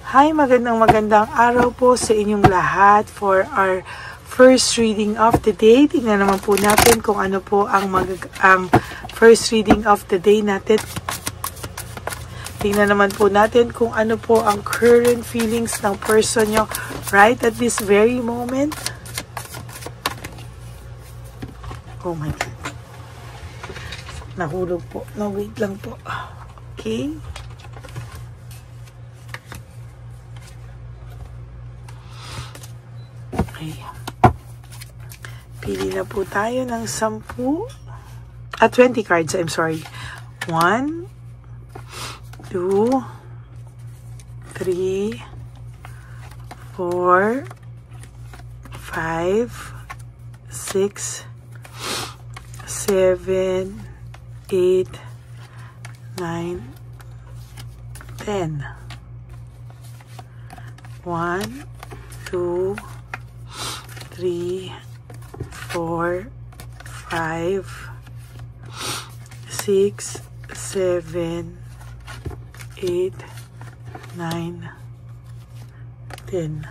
Hi, magandang araw po sa inyong lahat for our first reading of the day. Tingnan naman po natin kung ano po ang first reading of the day natin. Tingnan naman po natin kung ano po ang current feelings ng person nyo right at this very moment. Oh my God. Nahulog po. No, wait lang po. Okay. Okay. Pili na po tayo ng 10. 20 cards, I'm sorry. 1, 2, 3, 4, 5, 6, 7, 8, 9, 10. 1, 2, 3, 4, 5, 6, 7, 8, 9, 10.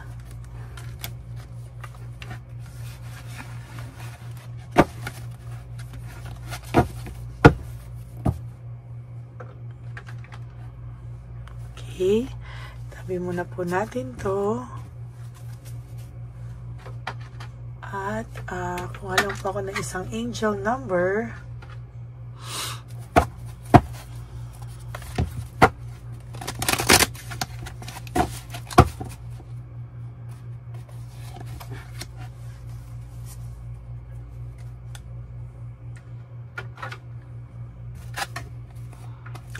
Okay, tabi muna po natin to. At kung alam po ako ng isang angel number.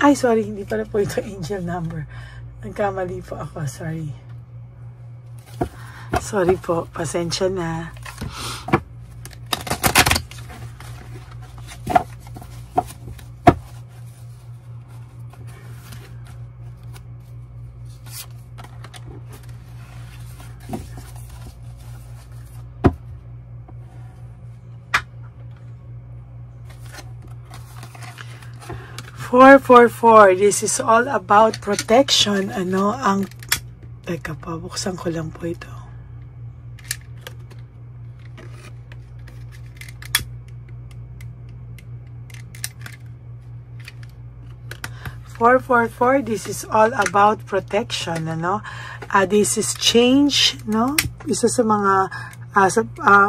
Ay, sorry, hindi pala po ito angel number. Nagkamali po ako, sorry. Sorry po, pasensya na. Four. This is all about protection. Ano ang... Teka pa, buksan ko lang po ito. Four. This is all about protection. Ano? This is change. No? Isa sa mga...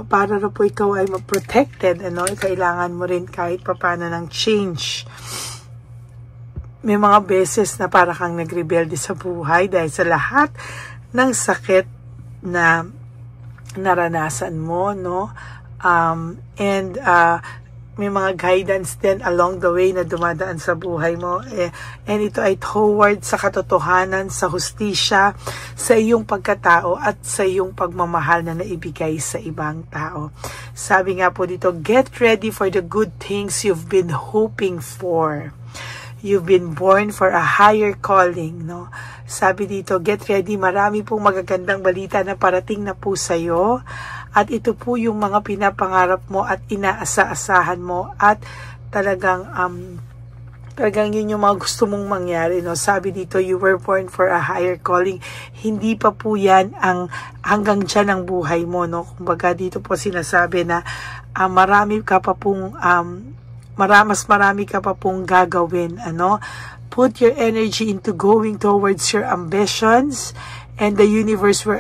para na po ikaw ay ma-protected. Ano? Kailangan mo rin kahit paano ng change. May mga beses na para kang nagrebelde sa buhay dahil sa lahat ng sakit na naranasan mo, no? May mga guidance din along the way na dumadaan sa buhay mo. And ito ay toward sa katotohanan, sa hustisya, sa iyong pagkatao at sa iyong pagmamahal na naibigay sa ibang tao. Sabi nga po dito, get ready for the good things you've been hoping for. You've been born for a higher calling, no? Sabi dito, get ready, marami pong magagandang balita na parating na po sa'yo. At ito po yung mga pinapangarap mo at inaasa-asahan mo. At talagang yun yung mga gusto mong mangyari, no? Sabi dito, you were born for a higher calling. Hindi pa po yan ang hanggang dyan ang buhay mo, no? Kumbaga dito po sinasabi na marami ka pa pong marami ka pa pong gagawin, ano? Put your energy into going towards your ambitions, and the universe will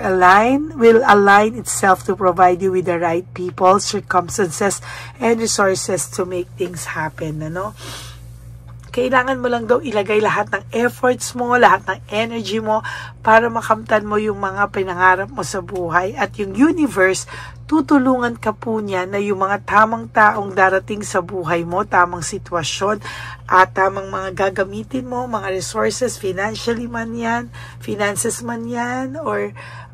align itself to provide you with the right people, circumstances, and resources to make things happen, ano? Kailangan mo lang daw ilagay lahat ng efforts mo, lahat ng energy mo para makamtan mo yung mga pinangarap mo sa buhay. At yung universe, tutulungan ka po niya na yung mga tamang taong darating sa buhay mo, tamang sitwasyon, at tamang mga gagamitin mo, mga resources, financially man yan, finances man yan, or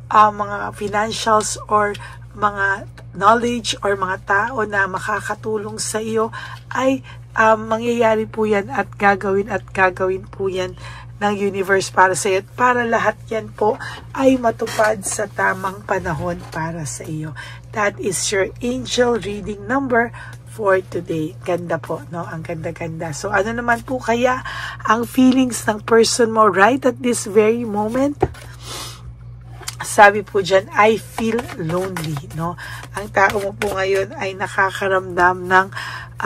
mga financials, or mga knowledge, or mga tao na makakatulong sa iyo, ay mangyayari po yan at gagawin po yan ng universe para sa iyo. At para lahat yan po ay matupad sa tamang panahon para sa iyo. That is your angel reading number for today. Ganda po, no? Ang ganda-ganda. So, ano naman po kaya ang feelings ng person mo right at this very moment? Sabi po dyan, I feel lonely, no? Ang tao mo po ngayon ay nakakaramdam ng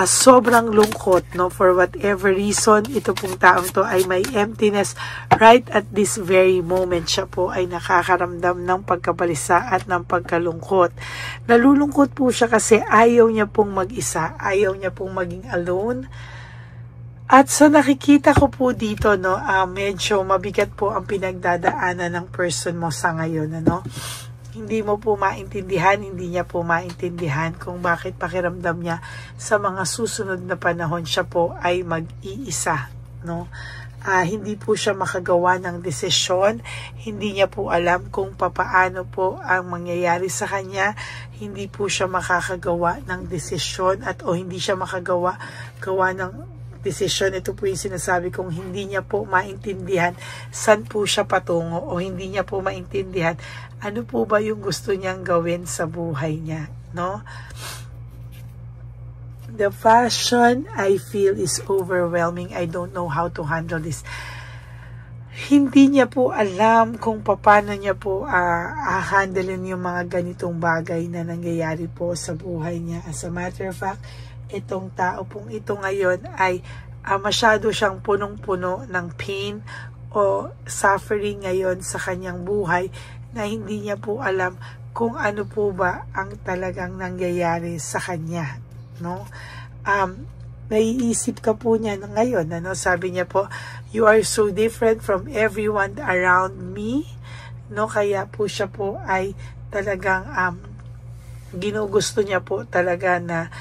sobrang lungkot, no? For whatever reason, ito pong taong to ay may emptiness right at this very moment. Siya po ay nakakaramdam ng pagkabalisa at ng pagkalungkot. Nalulungkot po siya kasi ayaw niya pong mag-isa, ayaw niya pong maging alone. At sa nakikita ko po dito, no, medyo mabigat po ang pinagdadaanan ng person mo sa ngayon, ano. Hindi mo po maintindihan, hindi niya po maintindihan kung bakit pakiramdam niya sa mga susunod na panahon siya po ay mag-iisa, no. Hindi po siya makagawa ng desisyon, hindi niya po alam kung papaano po ang mangyayari sa kanya, hindi po siya makakagawa ng desisyon o hindi siya makagawa ng desisyon. Ito po yung sinasabi kong hindi niya po maintindihan saan po siya patungo o hindi niya po maintindihan ano po ba yung gusto niyang gawin sa buhay niya, no? The passion I feel is overwhelming. I don't know how to handle this. Hindi niya po alam kung paano niya po handlein yung mga ganitong bagay na nangyayari po sa buhay niya. As a matter of fact, itong tao pong ito ngayon ay masyado siyang punong-puno ng pain o suffering ngayon sa kanyang buhay na hindi niya po alam kung ano po ba ang talagang nangyayari sa kanya, no? Naiisip ka po niya ngayon, ano? Sabi niya po, you are so different from everyone around me, no? Kaya po siya po ay talagang ginugusto niya po talaga na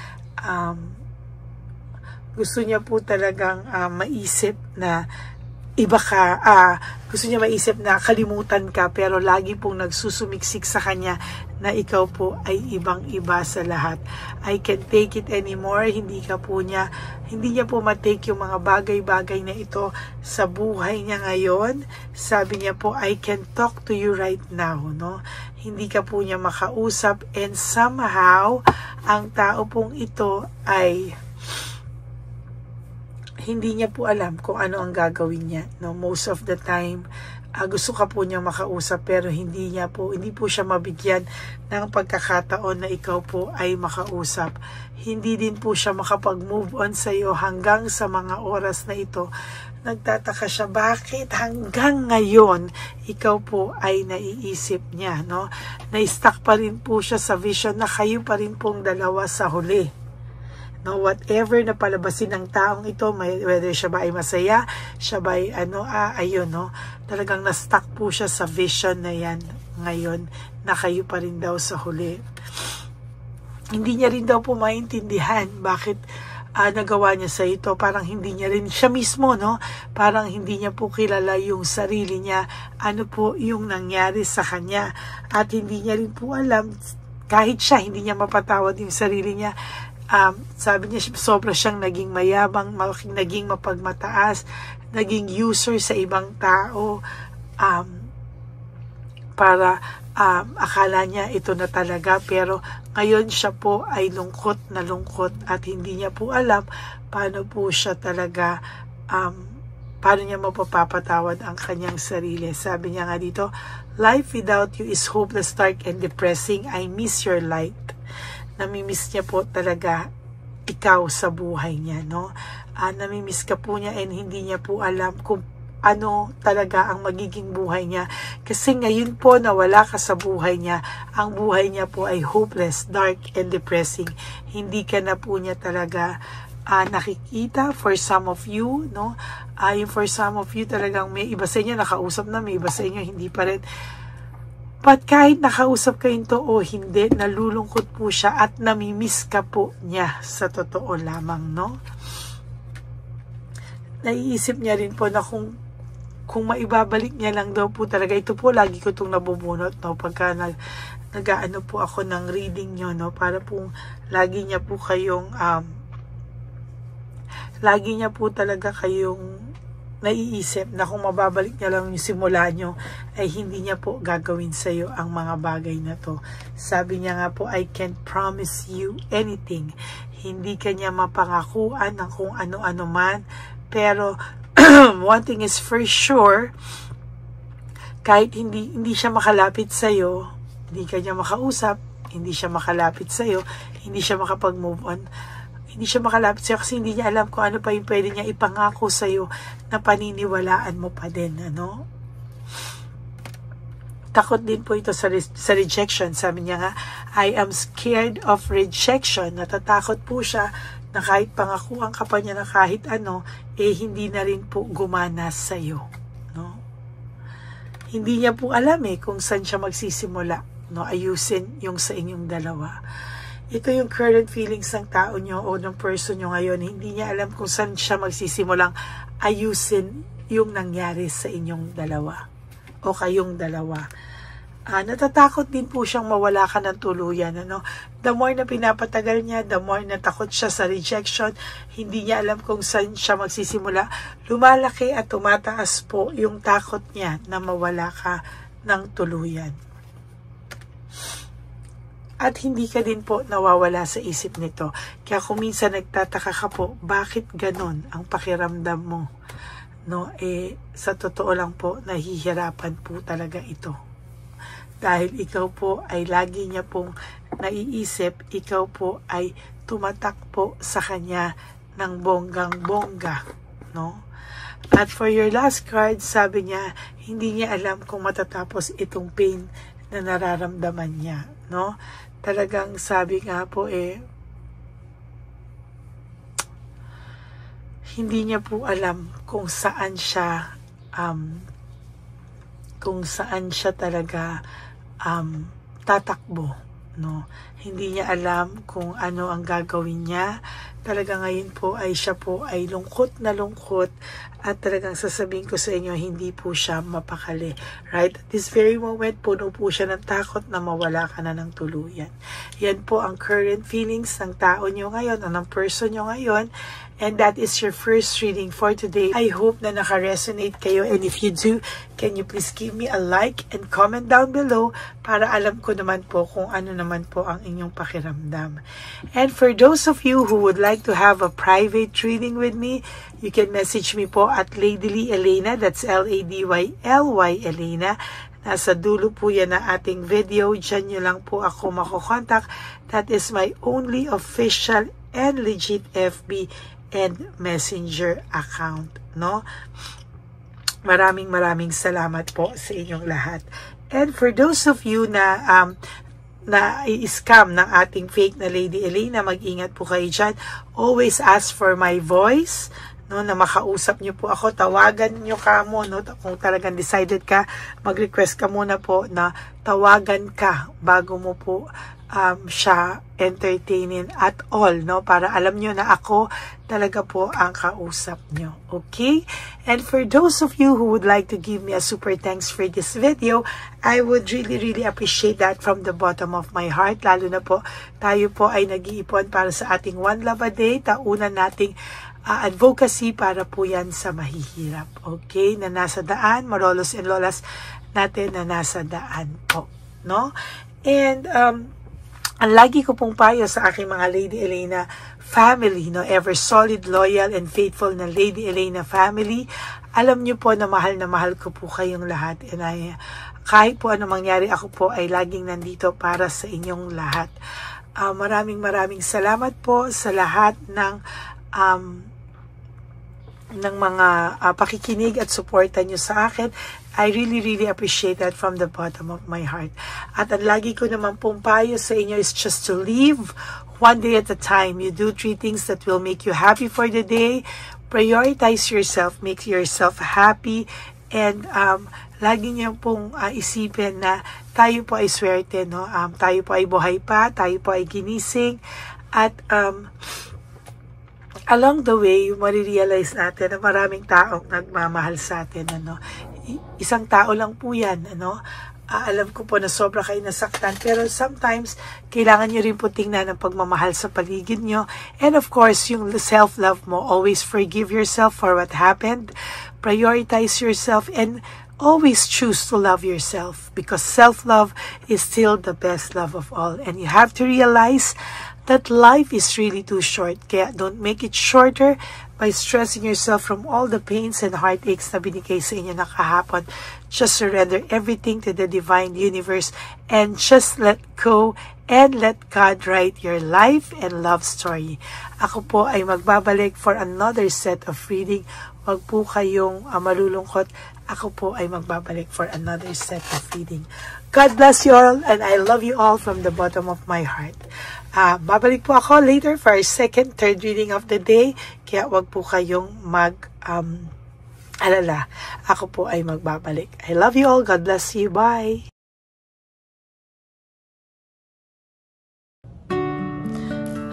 gusto niya po talagang maisip na iba ka, gusto niya maisip na kalimutan ka, pero lagi pong nagsusumiksik sa kanya na ikaw po ay ibang-iba sa lahat. I can't take it anymore. Hindi niya po matake yung mga bagay-bagay na ito sa buhay niya ngayon. Sabi niya po, I can talk to you right now, no? Hindi ka po niya makausap, and somehow ang tao pong ito ay hindi niya po alam kung ano ang gagawin niya, no? Most of the time gusto ka po niyang makausap, pero hindi po siya mabigyan ng pagkakataon na ikaw po ay makausap. Hindi din po siya makapag-move on sa iyo hanggang sa mga oras na ito. Nagtataka siya, bakit hanggang ngayon ikaw po ay naiisip niya, no? Na-stuck pa rin po siya sa vision na kayo pa rin pong dalawa sa huli, no? Whatever na palabasin ng taong ito, whether siya ba ay masaya, siya ba ay ayun, no? Talagang na-stuck po siya sa vision na yan ngayon na kayo pa rin daw sa huli. Hindi niya rin daw po maintindihan bakit nagawa niya sa ito. Parang hindi niya rin siya mismo, no? Parang hindi niya po kilala yung sarili niya, ano po yung nangyari sa kanya, at hindi niya rin po alam, kahit siya hindi niya mapatawad yung sarili niya. Sabi niya, sobra siyang naging mayabang, naging mapagmataas, naging user sa ibang tao, para akala niya ito na talaga, pero ngayon siya po ay lungkot na lungkot at hindi niya po alam paano po siya talaga, paano niya mapapatawad ang kanyang sarili. Sabi niya nga dito, life without you is hopeless, dark, and depressing. I miss your light. Namimiss niya po talaga ikaw sa buhay niya, no? Namimiss ka po niya, and hindi niya po alam kung ano talaga ang magiging buhay niya. Kasi ngayon po na wala ka sa buhay niya, ang buhay niya po ay hopeless, dark, and depressing. Hindi ka na po niya talaga nakikita. For some of you, no? Yung for some of you talagang may iba sa inyo nakausap na, may iba sa inyo hindi pa rin. But kahit nakausap kayo to o hindi, nalulungkot po siya at namimiss ka po niya sa totoo lamang, no? Naiisip niya rin po na kung maibabalik niya lang daw po talaga. Ito po, lagi ko itong nabubunot, no? Pagka nag-aano po ako ng reading nyo, no? Para po lagi niya po kayong lagi niya po talaga kayong naiisip na kung mababalik niya lang yung simula nyo, ay hindi niya po gagawin sa iyo ang mga bagay na to. Sabi niya nga po, I can't promise you anything. Hindi kanya mapangakuan ng kung ano-ano man, pero one thing is for sure, kahit hindi siya makalapit sa'yo, hindi ka niya makausap, hindi siya makalapit sa'yo, hindi siya makapag-move on, hindi siya makalapit sa'yo kasi hindi niya alam kung ano pa yung pwede niya ipangako sa'yo na paniniwalaan mo pa din, ano? Takot din po ito sa rejection. Sabi niya nga, I am scared of rejection. Natatakot po siya na kahit pangakuan ka pa niya na kahit ano, hindi na rin po gumana sa'yo, no? Hindi niya po alam kung saan siya magsisimula, no? Ayusin yung sa inyong dalawa. Ito yung current feelings ng tao nyo o ng person nyo ngayon. Hindi niya alam kung saan siya magsisimulang ayusin yung nangyari sa inyong dalawa o kayong dalawa. Natatakot din po siyang mawala ka ng tuluyan, ano? The more na pinapatagal niya, the more na takot siya sa rejection, hindi niya alam kung saan siya magsisimula. Lumalaki at tumataas po yung takot niya na mawala ka ng tuluyan. At hindi ka din po nawawala sa isip nito. Kaya kung minsan nagtataka ka po, bakit ganon ang pakiramdam mo? No, sa totoo lang po, nahihirapan po talaga ito. Dahil ikaw po ay lagi niya pong naiisip, ikaw po ay tumatak po sa kanya ng bonggang-bongga, no? At for your last card, sabi niya, hindi niya alam kung matatapos itong pain na nararamdaman niya, no? Talagang sabi nga po hindi niya po alam kung saan siya talaga tatakbo, no? Hindi niya alam kung ano ang gagawin niya. Talaga ngayon po ay siya po ay lungkot na lungkot at talagang sasabihin ko sa inyo, hindi po siya mapakali. Right? At this very moment, puno po siya ng takot na mawala ka na ng tuluyan. Yan po ang current feelings ng tao nyo ngayon o ng person nyo ngayon. And that is your first reading for today. I hope na naka-resonate kayo. And if you do, can you please give me a like and comment down below para alam ko naman po kung ano naman po ang inyong pakiramdam. And for those of you who would like to have a private reading with me, you can message me po at Ladyly Elena. That's Ladyly Elena. Nasa dulo po yan na ating video. Diyan nyo lang po ako makukontak. That is my only official and legit FB and Messenger account, no? Maraming salamat po sa inyong lahat. And for those of you na i-scam ng ating fake na Lady Elena, mag-ingat po kayo dyan. Always ask for my voice, no, na makausap niyo po ako. Tawagan niyo kamo, no? Kung talagang decided ka, mag-request ka muna po na tawagan ka bago mo po siya entertainin at all, no? Para alam nyo na ako talaga po ang kausap nyo. Okay? And for those of you who would like to give me a super thanks for this video, I would really appreciate that from the bottom of my heart. Lalo na po, tayo po ay nag-iipon para sa ating One Love a Day. Taunan nating advocacy para po yan sa mahihirap. Okay? Na nasa daan, marolos and lolas natin na nasa daan po. No? And, ang lagi ko pong payo sa aking mga Lady Elena family, no, ever solid, loyal, and faithful na Lady Elena family, alam niyo po na mahal ko po kayong lahat. And kahit po ano mangyari, ako po ay laging nandito para sa inyong lahat. Maraming salamat po sa lahat ng mga pakikinig at suporta nyo sa akin. I really appreciate that from the bottom of my heart. At ang lagi ko naman pong payo sa inyo is just to live one day at a time. You do 3 things that will make you happy for the day. Prioritize yourself, make yourself happy, and lagi niyo pong isipin na tayo po ay swerte, no? Tayo po ay buhay pa, tayo po ay ginising, at along the way, marirealize natin na maraming taong nagmamahal sa atin, ano? Isang tao lang po yan, ano? Alam ko po na sobra kayo nasaktan, pero sometimes, kailangan nyo rin po tingnan ang pagmamahal sa paligid nyo. And of course, yung self-love mo, always forgive yourself for what happened, prioritize yourself, and always choose to love yourself, because self-love is still the best love of all. And you have to realize that life is really too short. Kaya don't make it shorter, by stressing yourself from all the pains and heartaches na binigay sa inyo na kahapon. Just surrender everything to the divine universe and just let go and let God write your life and love story. Ako po ay magbabalik for another set of reading. Huwag po kayong malulungkot. Ako po ay magbabalik for another set of reading. God bless you all and I love you all from the bottom of my heart. Babalik po ako later for our second, third reading of the day. Kaya wag po kayong alala. Ako po ay magbabalik. I love you all. God bless you. Bye.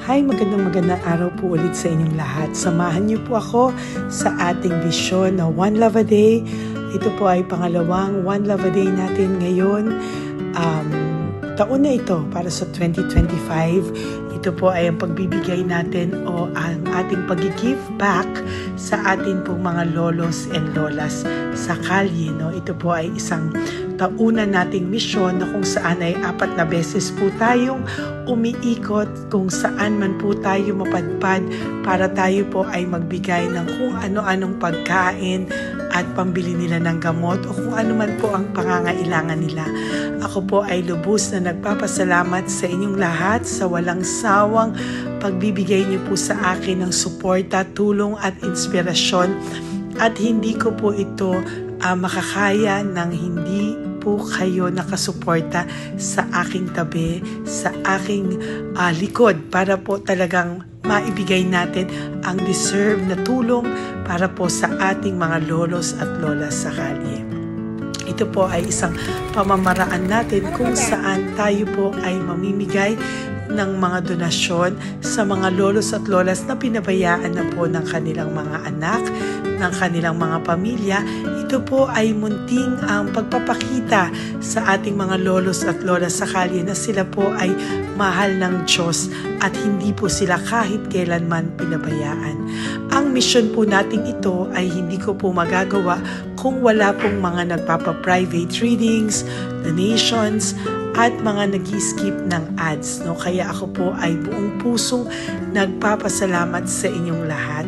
Hi, magandang araw po ulit sa inyong lahat. Samahan niyo po ako sa ating vision na One Love a Day. Ito po ay pangalawang One Love a Day natin ngayon. Taon na ito para sa 2025. Ito po ay ang pagbibigay natin o ang ating pag-give back sa atin pong mga lolos and lolas sa kalye. No? Ito po ay isang taunan nating misyon na kung saan ay 4 na beses po tayong umiikot kung saan man po tayo mapadpad para tayo po ay magbigay ng kung ano-anong pagkain at pambili nila ng gamot o kung ano man po ang pangangailangan nila. Ako po ay lubos na nagpapasalamat sa inyong lahat sa walang sawang pagbibigay niyo po sa akin ng suporta, tulong at inspirasyon at hindi ko po ito makakaya ng hindi po kayo nakasuporta sa aking tabi, sa aking likod para po talagang maibigay natin ang deserve na tulong para po sa ating mga lolos at lolas sa kalye. Ito po ay isang pamamaraan natin kung saan tayo po ay mamimigay ng mga donasyon sa mga lolos at lolas na pinabayaan na po ng kanilang mga anak, ng kanilang mga pamilya. Ito po ay munting ang pagpapakita sa ating mga lolos at lolas sa kalye na sila po ay mahal ng Diyos at hindi po sila kahit kailanman pinabayaan. Ang mission po natin ito ay hindi ko po magagawa kung wala pong mga nagpapa-private readings, donations, at mga nag-skip ng ads. No? Kaya ako po ay buong pusong nagpapasalamat sa inyong lahat.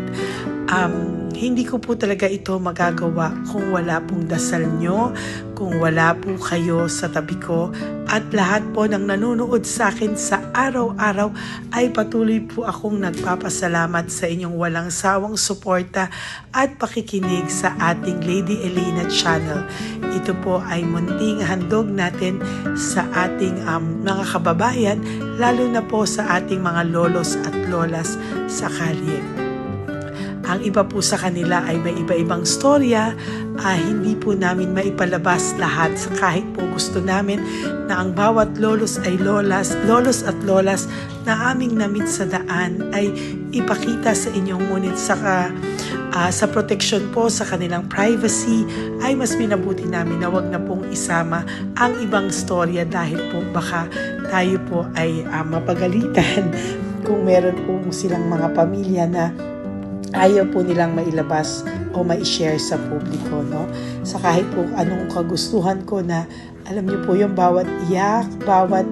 Hindi ko po talaga ito magagawa kung wala pong dasal nyo, kung wala po kayo sa tabi ko, at lahat po ng nanonood sa akin sa araw-araw ay patuloy po akong nagpapasalamat sa inyong walang sawang suporta at pakikinig sa ating Lady Elena channel. Ito po ay munting handog natin sa ating mga kababayan, lalo na po sa ating mga lolos at lolas sa kalye. Ang iba po sa kanila ay may iba-ibang storya, hindi po namin maipalabas lahat sa kahit po gusto namin na ang bawat lolos at lolas na aming namit sa daan ay ipakita sa inyo, ngunit sa protection po sa kanilang privacy ay mas minabuti namin na wag na pong isama ang ibang storya dahil po baka tayo po ay mapagalitan kung meron po silang mga pamilya na ayaw po nilang mailabas o ma-share sa publiko, no? Sa kahit po anong kagustuhan ko na, alam niyo po yung bawat iyak, bawat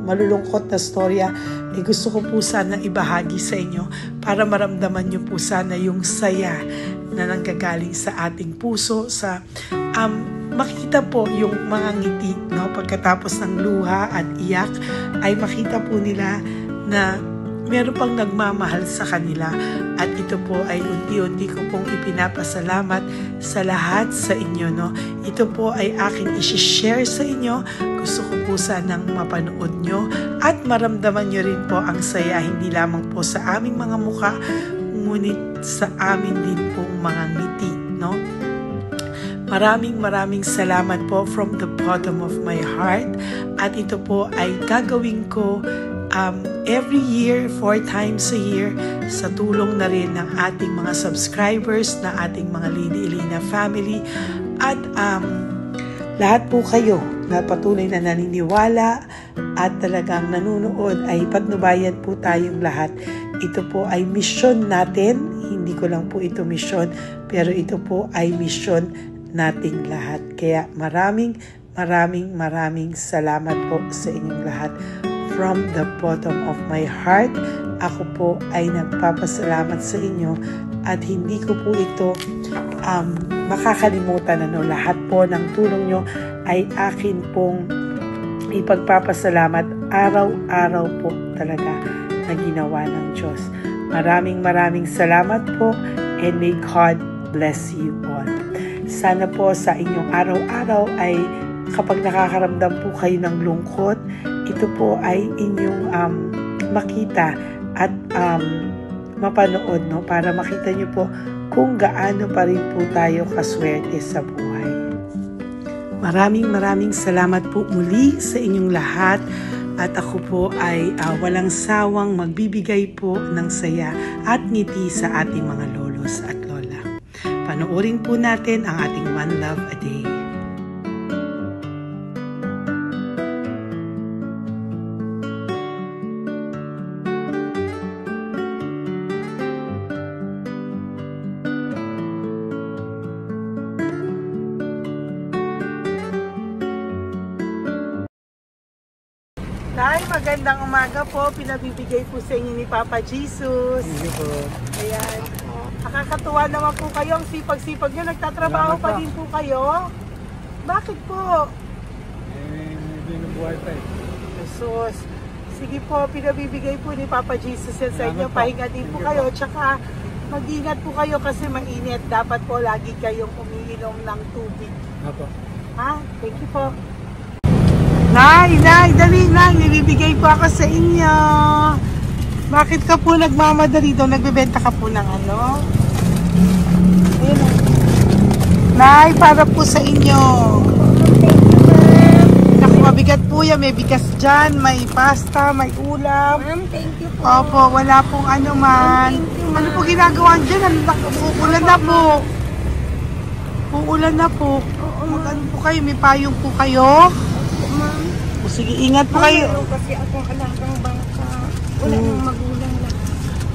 malulungkot na storya, gusto ko po sana ibahagi sa inyo para maramdaman niyo po sana yung saya na nanggagaling sa ating puso, sa makita po yung mga ngiti, no? Pagkatapos ng luha at iyak ay makita po nila na meron pang nagmamahal sa kanila at ito po ay unti-unti ko pong ipinapasalamat sa lahat sa inyo. No? Ito po ay aking isi-share sa inyo. Gusto ko po sanang mapanood nyo at maramdaman nyo rin po ang saya hindi lamang po sa aming mga mukha ngunit sa amin din pong mga ngiti. No? Maraming salamat po from the bottom of my heart at ito po ay gagawin ko every year, 4 times a year, sa tulong na rin ng ating mga subscribers, na ating mga Lady Elena family, at lahat po kayo na patuloy na naniniwala at talagang nanonood ay patnubayan po tayong lahat. Ito po ay mission natin, hindi ko lang po ito mission, pero ito po ay mission nating lahat. Kaya maraming salamat po sa inyong lahat. From the bottom of my heart, ako po ay nagpapasalamat sa inyo at hindi ko po ito makakalimutan. Lahat po ng tulong nyo ay akin pong ipagpapasalamat araw-araw po talaga na ginawa ng Diyos. Maraming salamat po, and may God bless you all. Sana po sa inyong araw-araw ay kapag nakakaramdam po kayo ng lungkot, ito po ay inyong makita at mapanood, para makita nyo po kung gaano pa rin po tayo kaswerte sa buhay. Maraming salamat po muli sa inyong lahat, at ako po ay walang sawang magbibigay po ng saya at ngiti sa ating mga lolos at lola. Panoorin po natin ang ating One Love a Day. Nay, magandang umaga po. Pinabibigay po sa inyo ni Papa Jesus. Hindi po. Ayan. Nakakatuwa naman po kayo. Ang sipag-sipag nyo. Nagtatrabaho pa din po kayo. Bakit po? Hindi na buhay pa eh. Jesus. Sige po, pinabibigay po ni Papa Jesus yan sa inyo. Pahinga din po kayo. Tsaka mag-ingat po kayo kasi mainit. Dapat po lagi kayong umiinom ng tubig. Apo. Ha? Thank you po. Nay, dali na. Nilibigay po ako sa inyo. Bakit ka po nagmamadali daw? Nagbebenta ka po ng ano? Ayun. Nay, para po sa inyo. Naku, mabigat po yan. May bigas dyan, may pasta, may ulam. Ma'am, thank you po. Opo, wala pong ano man. Ano po ginagawa dyan? Uulan na po. Uulan na po. Mag-ano po kayo? May payong po kayo? Ma'am. O sige, ingat po kayo. Kasi akong alagang bangka. Wala nang magulang na.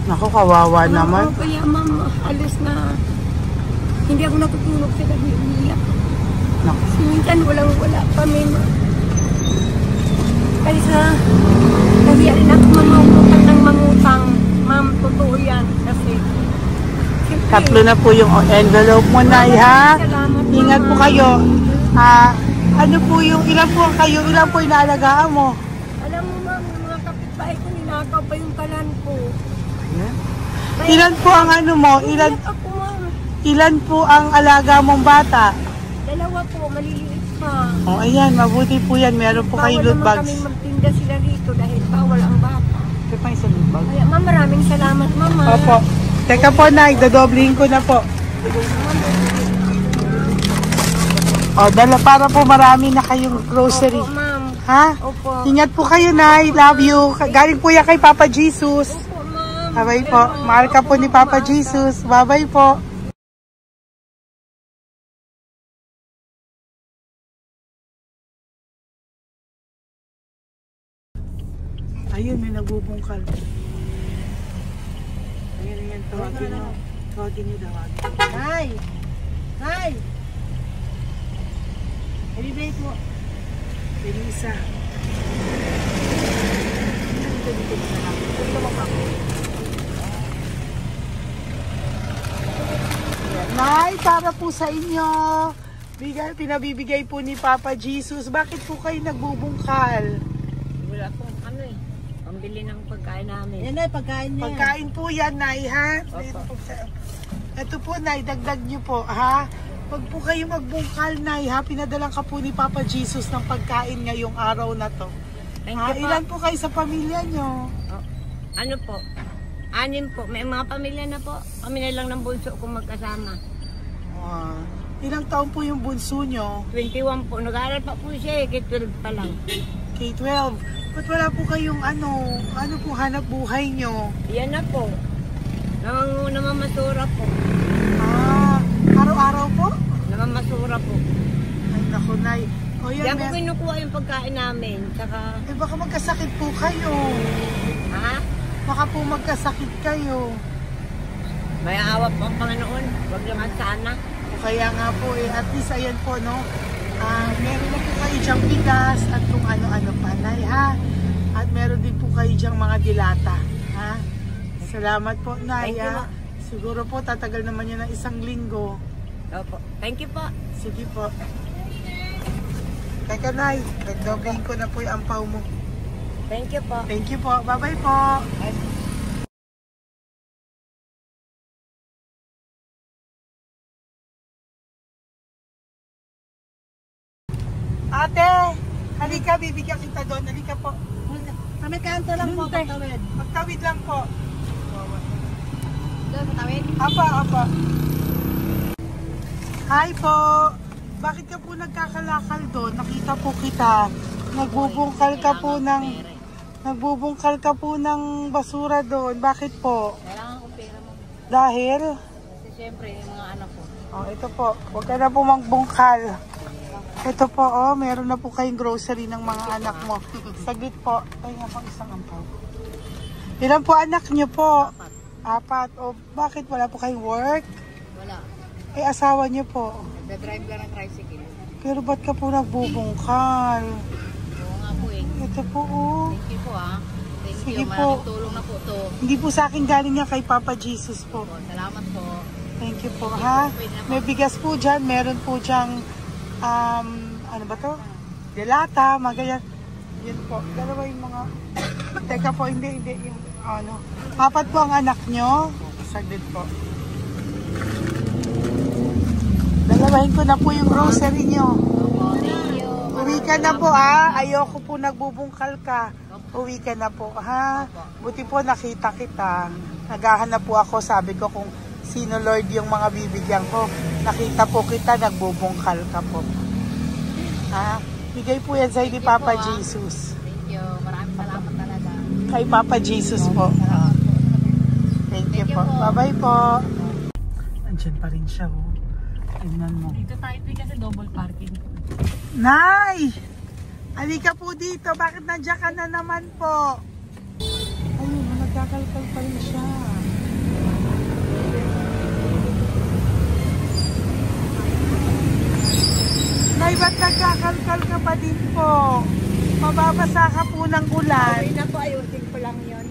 Naku, kawawa naman. Kaya ma'am, alis na. Hindi ako natutulog sa gabi. Umiyak. Naku. Minsan wala kami. Kaysa, kasi rin ako mamutang ng mangutang. Ma'am, totoo yan. Kasi, siyempre, Tatlo na po yung envelope mo, Nay, ha? salamat, Ingat po ma'am. kayo. Ano po yung, ilan po kayo, ilan po inaalagaan mo? Alam mo ma'am, yung mga kapitbahay ko, ninakaw pa yung kalan ko. Ilan po ang ano mo? Umiyak ako ma'am. Ilan po ang alaga mong bata? Dalawa po, maliliit pa. O, ayan, mabuti po yan. Meron po kayo loot Bawal naman bags. kami magtinda sila rito dahil bawal ang bata. Ito pa yung loot bag. Kaya ma'am, maraming salamat mama. Opo. Teka po, Nay, dodoblihin ko na po. O, dala para po marami na kayong grocery. Opo ma'am. Ha? Opo. Ingat po kayo, Nay. Love you. Galing po yan kay Papa Jesus. Opo ma'am. Bye-bye po. Mahal ka po ni Papa Jesus. Bye-bye po. Ayun, may nagbubungkal. Ayan, tawagin nyo. Tawagin nyo daw. Hi! Hi! Ibibigay po. Elisa. Nay, para po sa inyo. Pinabibigay po ni Papa Jesus. Bakit po kayo nagbubungkal? Wala pong ano eh. Pambili ng pagkain namin. Yan na, pagkain niya. Pagkain po yan, Nay, ha? Ito po, Nay, dagdag nyo po, ha? Pag po kayo magbungkal, Nay, ha? Pinadalang ka po ni Papa Jesus ng pagkain ngayong araw na to. Thank Ha? you po. Ilan po kayo sa pamilya nyo? Oh, ano po? 6 po. May mga pamilya na po. Kami na lang ng bunso kung magkasama. Ilang taon po yung bunso nyo? 21 po. Nag-aaral pa po siya eh. K-12 pa lang. K-12. Ba't wala po kayong ano po hanap buhay nyo? Yan na po. Namamasura po. Araw-araw po? Namamasura po. Ay, naku, Nay. O yan, Diyan po kinukuha yung pagkain namin. Tsaka, baka magkasakit po kayo. ha? Baka po magkasakit kayo. May awa po ang Panginoon. Huwag naman sana. O kaya nga po at least ayan po, no? Meron na po kayo dyang bigas at kung ano-ano pa, Nay, ha? At meron din po kayo dyang mga dilata, ha? Salamat po, Nay, Thank you, ha? Ma. Siguro po, tatagal naman yun ng 1 linggo. Opo. Thank you po. Sige po. Teka, Nay. Nagdobling ko na po yung ampaw mo. Thank you po. Thank you po. Bye-bye po. Ate, halika, bibigyan kita doon. Halika po. Kami kanto lang po, patawid. Magtawid lang po. Doon, patawid? Apa. Hi po. Bakit ka po nagkakalakal doon? Nakita po kita. Nagbubungkal ka po ng basura doon. Bakit po? Kailangan kong pera mo. Dahil? Kasi syempre, yung mga anak ko. Oh, ito po. Huwag ka na po magbungkal. Ito po, oh, meron na po kayong grocery ng mga anak mo. Saglit po. Ay, nga po, isang ampaw. Ilan po anak niyo po? 4. O, bakit wala po kayong work? Wala. Ay, asawa niyo po. Nagda-drive lang ng tricycle. Pero ba't ka po nagbubungkal? Oo nga po eh. Ito po, oh. Thank you po ah. Thank Sige you. po. Malaking tulong na po to. Hindi po sa akin galing yan kay Papa Jesus po. Po, salamat po. Thank you po, ha? May bigas po dyan. Meron po dyang, ano ba to? Delata, magayan. Yun po. Dalawa yung mga... Teka po, hindi. Yung, ano. 4 po ang anak nyo. Saglit po. Dalawahin ko na po yung grocery nyo. Opo, thank you. Uwi ka na po, ha? Ayoko po nagbubungkal ka. Uwi ka na po, ha? Buti po nakita kita. Naghahanap po ako, sabi ko kung sino Lord yung mga bibigyan ko. Nakita po kita, nagbubungkal ka po. Ha? Bigay po yan sa'yo ni Papa Jesus. Thank you. Maraming salamat talaga. Kay Papa Jesus po. Thank you po. Bye-bye po. Andiyan pa rin siya, oh. Tingnan mo. Dito tayo kasi double parking. Nay! Halika po dito. Bakit nandiyan ka na naman po? Ayun, nagkakalkal pa rin siya. Nay, ba't nagkakalkal ka pa din po? Mababasa ka po ng ulan. Okay na po, ayusin ko lang yun.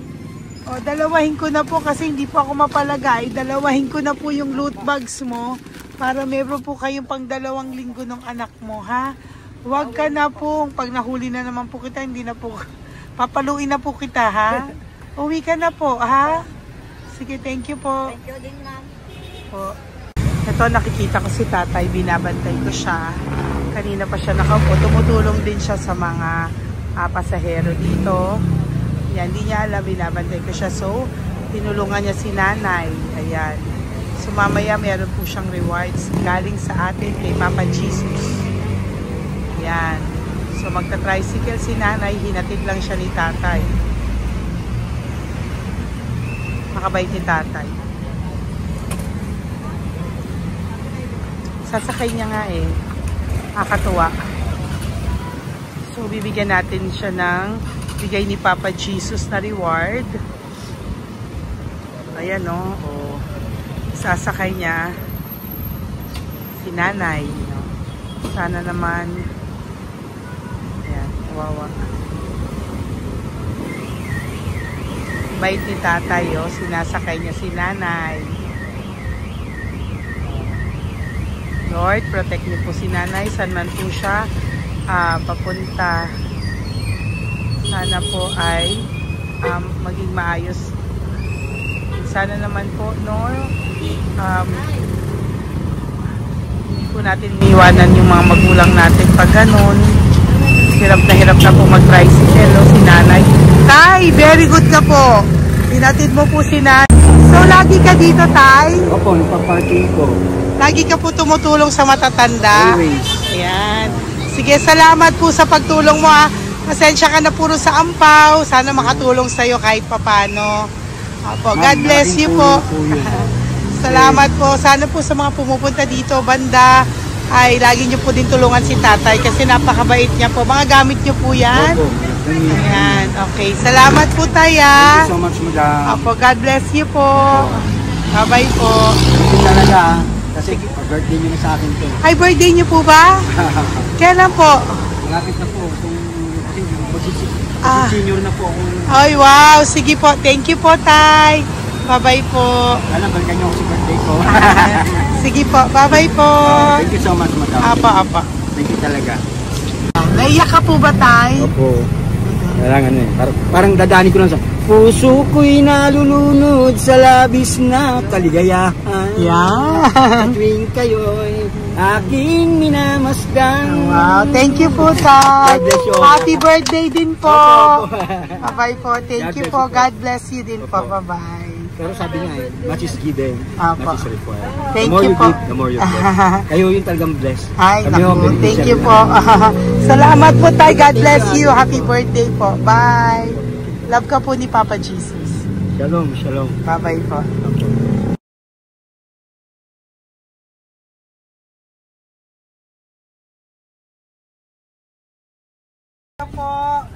O, dalawahin ko na po kasi hindi po ako mapalagay. Dalawahin ko na po yung loot bags mo para meron po kayong pang 2 linggo ng anak mo, ha? Huwag ka na po. Pag nahuli na naman po kita, hindi na po. Papaluin na po kita, ha? Uwi ka na po, ha? Sige, thank you po. Thank you din, ma'am. Po. Ito, nakikita ko si tatay. Binabantay ko siya. Kanina pa siya nakaupo. Tumutulong din siya sa mga pasahero dito. Yan, hindi niya alam. Binabantay ko siya. So, tinulungan niya si nanay. Ayan. So, mamaya meron po siyang rewards galing sa atin kay Papa Jesus. Yan. So, magta-tricycle si nanay. Hinatid lang siya ni tatay. Makabait ni tatay. Sasakay niya nga eh. Nakakatuwa. So, bibigyan natin siya ng bigay ni Papa Jesus na reward. Ayan o. Oh. Sasakay niya si nanay. No? Sana naman. Ayan. Kawawa. Bait ni tatay o. Sinasakay niya si nanay. Lord, protect niyo po si nanay. Saan man po siya papunta. Sana po ay maging maayos. Sana naman po, hindi po natin iwanan yung mga magulang natin pag ganun. Hirap na po mag-tricycle si nanay. Tay, very good ka po. Hinatid mo po si nanay. So, lagi ka dito, Tay? Opo, napaparking ko. Lagi ka po tumutulong sa matatanda. Always. Ayan. Sige, salamat po sa pagtulong mo, ha. Pasensya ka na puro sa ampaw. Sana makatulong sa'yo kahit papano. Opo, God bless you po. Salamat po. Sana po sa mga pumupunta dito, banda, ay lagi nyo po din tulungan si tatay kasi napakabait niya po. Mga gamit nyo po yan. Opo. Ayan, okay. Salamat po tayo. Thank you so much, madam. Opo, God bless you po. Bye-bye po. Talaga, kasi birthday niyo na sa akin to. Ay, birthday niyo po ba? Kailan po? Malapit na po. Kasi senior na po ako. Ay, wow. Sige po. Thank you po, Tay. Bye-bye po. Sana balikan niyo ako sa birthday ko. Sige po, bye-bye po. Thank you so much, madam. Apa. Thank you talaga. Naiyak ka po ba, Tay? Opo. Parang parang dadaanin ko lang sa puso ko'y nalulunod sa labis na kaligayahan. Yan. Tuwing kayo'y aking minamasdan. Wow, thank you po, Tay. God bless you. Happy birthday din po. Opo. Bye-bye po. Thank you po. God bless you din po. Bye-bye. Pero sabi nga much is given, Apo. much is required. Thank The more you you po. give, the more you bless. Kayo yung talagang bless. Ay, Kami yung naku. Thank beneficiary you na. po. Salamat po, Tay. God bless you. Happy birthday po. Bye. Love ka po ni Papa Jesus. Shalom, shalom. Bye-bye po. Po,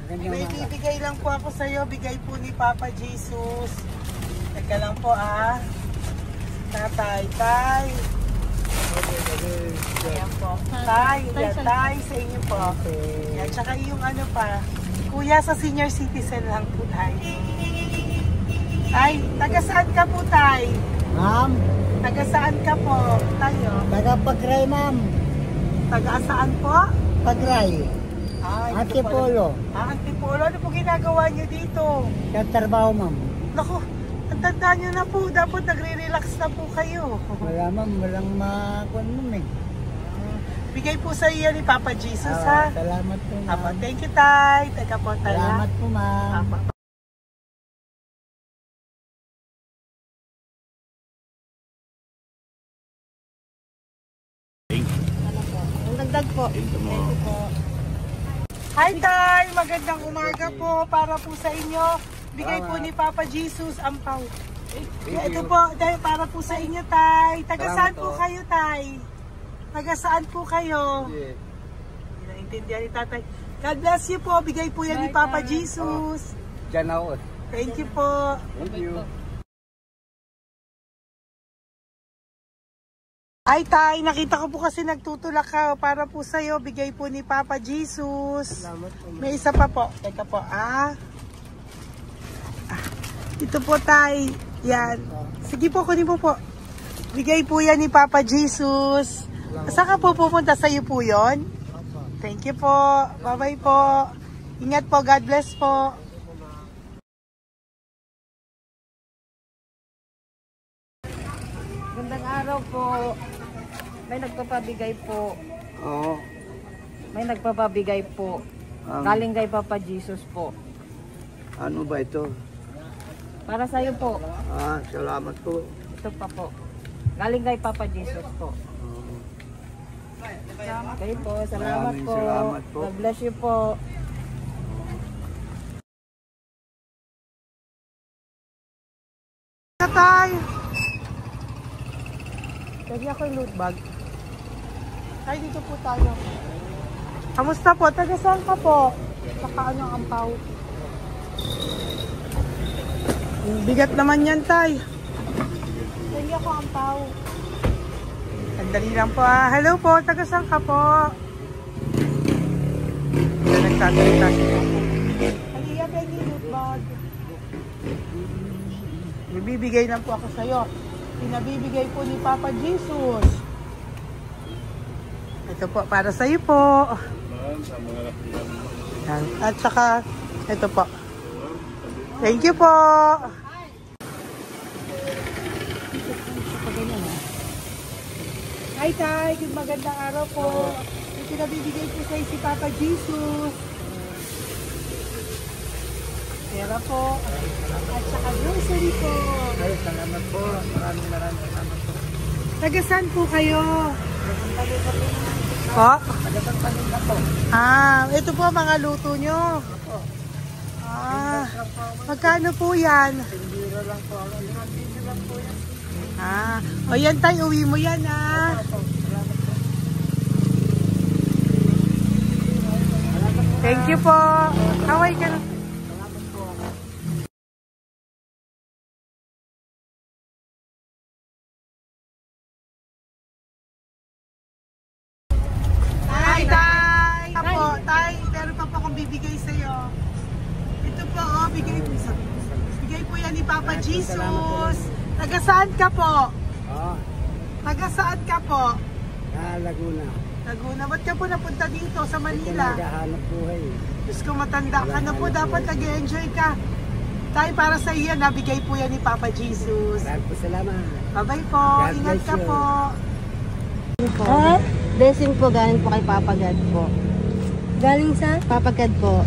may bibigay lang po ako sa iyo, bigay po ni Papa Jesus. Teka lang po Tatay. Ayan po. Tay, sa inyo po. Yan, tsaka yung ano pa, kuya sa senior citizen lang po tayo. Tay, taga saan ka po, Tay? Ma'am, Taga saan ka po, tayo? taga Pagray, ma'am. Taga saan po? Pagray. Antipolo. Antipolo. Ano po ginagawa nyo dito? Katrabaho, ma'am. Naku, ang tanda nyo na po. Dapat nagre-relax na po kayo. Wala, ma'am. Walang makuan, ma'am, Bigay po sa iyo ni Papa Jesus, ha? Salamat po, Apa, thank you, Tay. Teka po, Tay. Salamat po, ma'am. Apa. Ang dagdag po. Thank you po. Hi, Tay! Magandang umaga po para po sa inyo. Bigay po ni Papa Jesus ang pau. Ito po, Tay, para po sa inyo, Tay. Taga saan po kayo, Tay? Taga saan po kayo? Naintindihan ni Tatay. God bless you po. Bigay po yan ni Papa Jesus. Diyan ako. Thank you po. Thank you. Ay, Tay, nakita ko po kasi nagtutulak ka para po sa'yo. Bigay po ni Papa Jesus. May isa pa po. Teka po, Ito po, Tay. Yan. Sige po, kunin po po. Bigay po yan ni Papa Jesus. Saan ka po pupunta? Sa'yo po yun? Thank you po. Bye-bye po. Ingat po. God bless po. Gandang araw po. May nagpapabigay po. Oo. May nagpapabigay po. Galing kay Papa Jesus po. Ano ba ito? Para sa iyo po. Salamat po. Ito pa po. Galing kay Papa Jesus po. Okay po. Salamat Maraming po. salamat po. God bless you po. Tay! Lagi ako yung loot bag. Tay, dito po tayo. Kamusta po? Taga saan ka po? Saka ano ang ampaw? Bigat naman yan, Tay. Lagi ako ampaw. Sandali lang po. Hello po, taga saan ka po? Nagsasalita siya po. Halika, Peggy, loot bag. Bibigay lang po ako sa'yo. Pinabibigay po ni Papa Jesus. Ito po, para sa iyo po. At saka, ito po. Thank you po. Hi, Tay. Good magandang araw po. Ito pinabibigay po sa iyo si Papa Jesus. Pera po. At saka grocery po. Salamat po. Maraming salamat po. Taga saan po kayo? Po? Ito po mga luto nyo. Magkano po yan? O yan, Tay, uwi mo yan, Thank you po. Kaway ka na. Tay, meron pa po akong bibigay sa'yo. Ito po, bigay mo sa Bigay po yan ni Papa Jesus. Taga saan ka po? Taga saan ka po? Laguna. Laguna. Ba't ka po napunta dito sa Manila? Naghahanap buhay. Diyos ko, matanda ka na po. Dapat nag-enjoy ka. Tayo para sa iyo, nabigay po yan ni Papa Jesus. Maraming po salamat. Bye-bye po. Ingat ka po. Blessing po galing po kay Papa God po. Galing sa? Papa God po.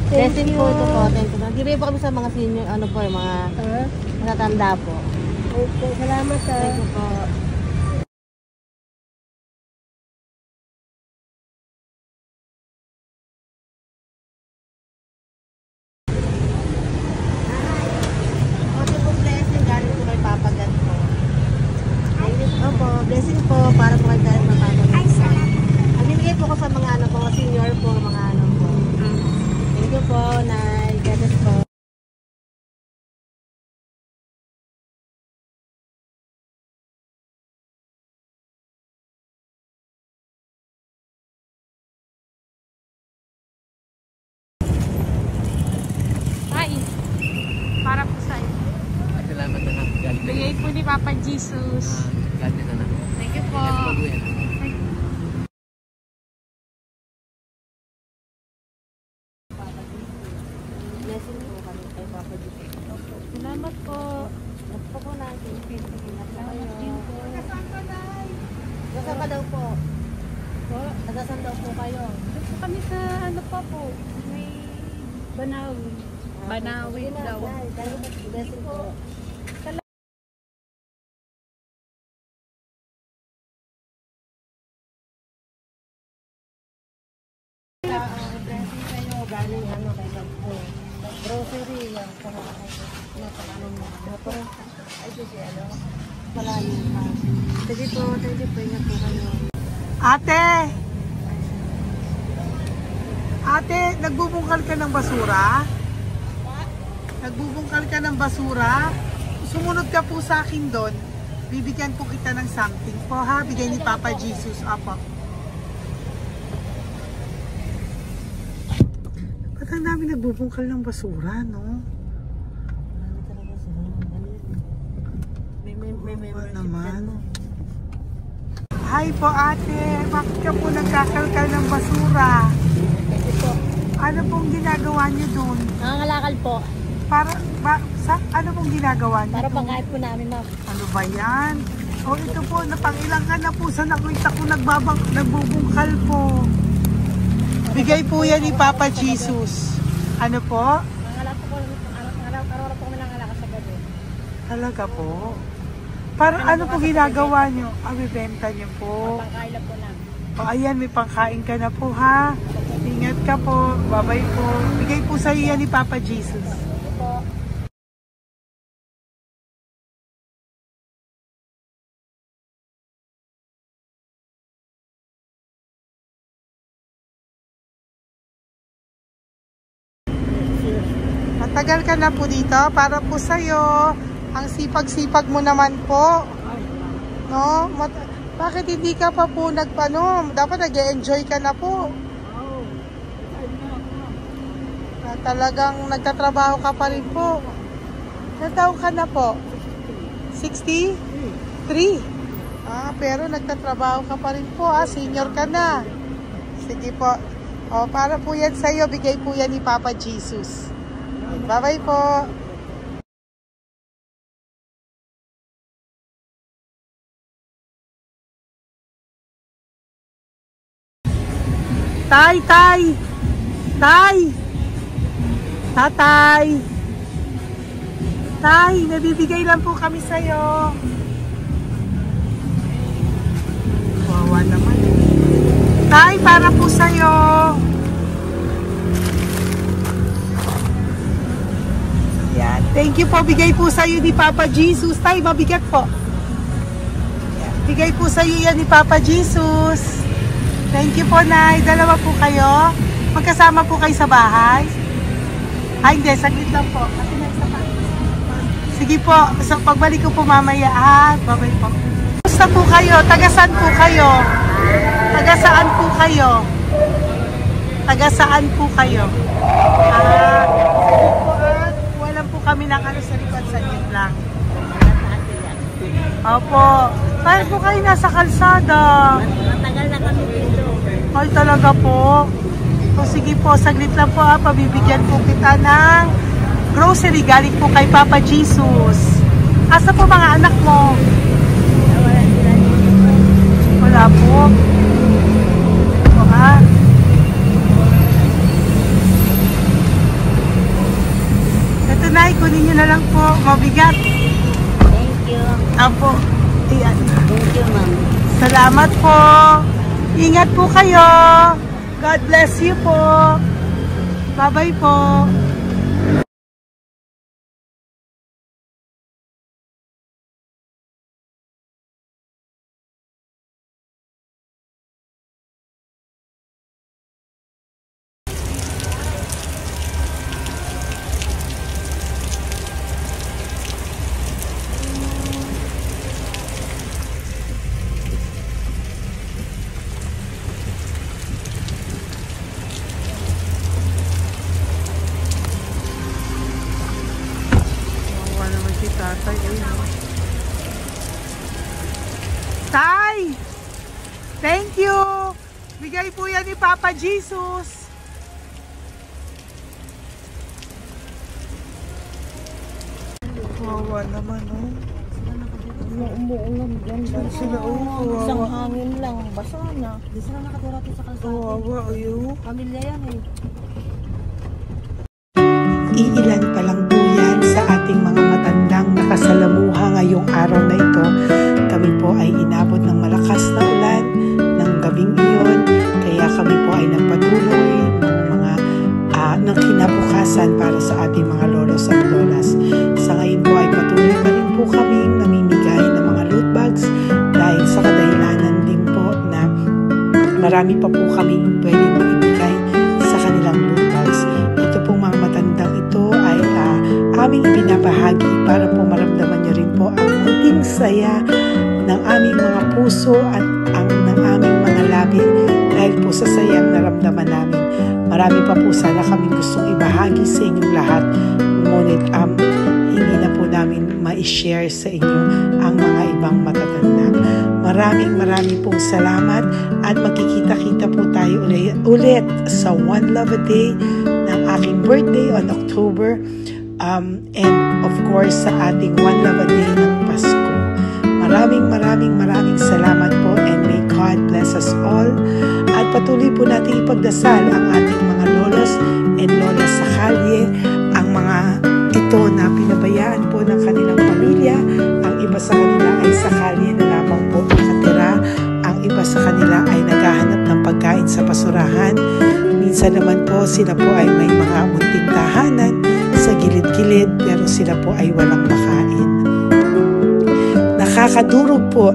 Blessing po ito po. Thank you. Nagbibigay po kami sa mga senior, ano po, yung mga matatanda po. Okay, salamat sa. Thank you po. Ito po blessing galing po kay Papa God po. Opo, blessing po para po kay Papa God. Ay, salamat. Nagbibigay po ko sa mga ano po, mga senior po, mga ano po. Thank you po, Nay. God bless po. Para po sa iyo. Salamat na lang. Bigay po ni Papa Jesus. God bless na lang. Thank you po. Blessing po kami kay Papa Jesus. Salamat po. Nagpo po natin. Nasaan ka daw po? Nasaan daw po kayo? Gusto kami sa ano pa po. May Banawi. Banawi daw. Blessing po. Blessing kayo. Galing ano kay God po. Grocery. Yan. Ano mo. Ay, sige ano. Malalim pa. Sige po. Thank you po. Ingat po kayo. Ate! Ate, nagbubungkal ka ng basura? Nagbubungkal ka ng basura? Sumunod ka po sa akin doon. Bibigyan po kita ng something po ha. Bigay ni Papa Jesus. Apo. Ba't ang dami nagbubungkal ng basura, no? May naman. Hi po ate, bakit ka po nagkakalkal ng basura? Ano pong ginagawa niyo doon? Nangangalakal po. Ano pong ginagawa niyo Para doon? pangkain po namin, ma'am. Ano ba yan? O ito po, napangilang ka na po sa nakita ko nagbubungkal po. Bigay po yan ni Papa Jesus. Ano po? Nangangalakal po araw-araw po kami nangangalakal sa gabi. Talaga po? Para ano po ginagawa niyo? Bibenta niyo po. Pangkain lang po namin. O ayan, may pangkain ka na po ha. Ingat ka po. Bye-bye po. Bigay po sa iyo yan ni Papa Jesus. Matagal ka na po dito. Para po sa iyo. Ang sipag-sipag mo naman po. No? Bakit hindi ka pa po nagpano? Dapat nag-e-enjoy ka na po. Talagang nagtatrabaho ka pa rin po. Ilang taon ka na po? 63? Pero nagtatrabaho ka pa rin po. Senior ka na. Sige po. Para po yan sa'yo. Bigay po yan ni Papa Jesus. Bye-bye po. Tay! Tatay! Tay, nabibigay lang po kami sa'yo. Wawa naman. Tay, para po sa'yo. Yan. Thank you po. Bigay po sa'yo ni Papa Jesus. Tay, mabigat po. Yan. Bigay po sa'yo yan ni Papa Jesus. Thank you po, Nay. Dalawa po kayo. Magkasama po kayo sa bahay. Hindi. Saglit lang po. Sige po. So, pagbalik ko po mamaya. Bye-bye po. Kumusta po kayo? Taga-saan po kayo? Taga-saan po kayo? Taga-saan po kayo? Sige po, wala po kami kami ng ano sa likod, saglit lang. Opo. Bakit po kayo nasa kalsada? Matagal na kami dito. Ay, talaga po. O sige po, saglit lang po pabibigyan po kita ng grocery galing po kay Papa Jesus. Asa po mga anak mo? Wala po. O ha? Ito na, kunin nyo na lang po. Mabigat. Thank you. Apo. Ayan. Thank you, ma'am. Salamat po. Ingat po kayo. God bless you po. Bye-bye po. Tatay, Tay! Thank you! Bigay po yan ni Papa Jesus. Wawa naman, oh. Umuulan dyan. Sila, oh. Isang Wawa. hangin lang. Basa na. Di sila nakatira sa kalsada. Wawa, ayo. Pamilya yan eh. Iilan pa lang po yan sa ating mga matandang nakasalamuha ngayong araw na ito. Kami po ay inabot ng malakas na ulan ng gabing iyon. Kaya kami po ay nagpatuloy ng mga ng kinabukasan para sa ating mga lolos at lolas. Sa ngayon po ay patuloy pa rin po kami namimigay ng mga loot bags dahil sa kadahilanan din po na marami pa po kami pwedeng maibigay sa kanilang loot bags. Ito pong mga matandang ito ay aming ibinabahagi para po maramdaman nyo rin po ang munting saya ng aming mga puso at ng aming mga labi dahil po sa sayang naramdaman namin. Marami pa po sana kami gustong ibahagi sa inyong lahat, ngunit hindi na po namin ma-share sa inyo ang mga ibang matatanda. Maraming pong salamat at magkikita-kita po tayo ulit sa One Love a Day ng aking birthday on October and of course sa ating One Love a Day ng Pasko. Maraming salamat po and may God bless us all. At patuloy po natin ipagdasal ang ating mga lolos and lolas sa kalye, ang mga ito na pinabayaan po ng kanilang pamilya. Ang iba sa kanila ay sa kalye na lamang po nakatira. Ang iba sa kanila ay naghahanap ng pagkain sa basurahan. Minsan naman po sila po ay may mga munting tahanan sa gilid-gilid pero sila po ay walang makain. Nakakadurog po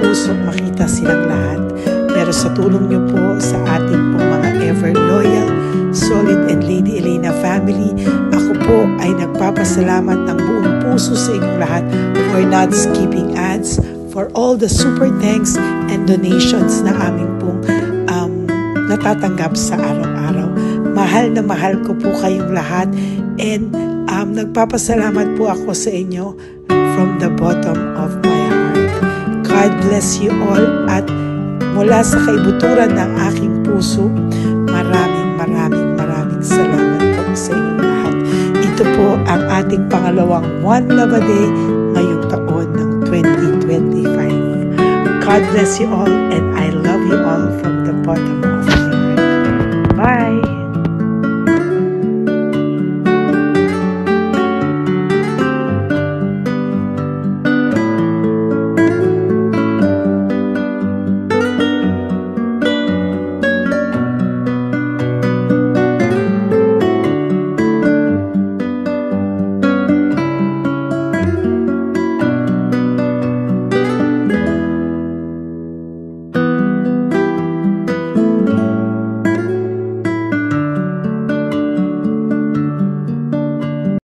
puso makita silang lahat. Pero sa tulong niyo po sa ating pong mga ever loyal, solid and Lady Elena family, ako po ay nagpapasalamat ng buong puso sa inyong lahat for not skipping ads, for all the super thanks and donations na aming pong natatanggap sa araw-araw. Mahal na mahal ko po kayong lahat, and nagpapasalamat po ako sa inyo from the bottom of my heart. God bless you all, at mula sa kaibuturan ng aking puso, maraming salamat po sa inyong lahat. Ito po ang ating pangalawang One Love a Day ngayong taon ng 2025. God bless you all, and I love you all from the bottom of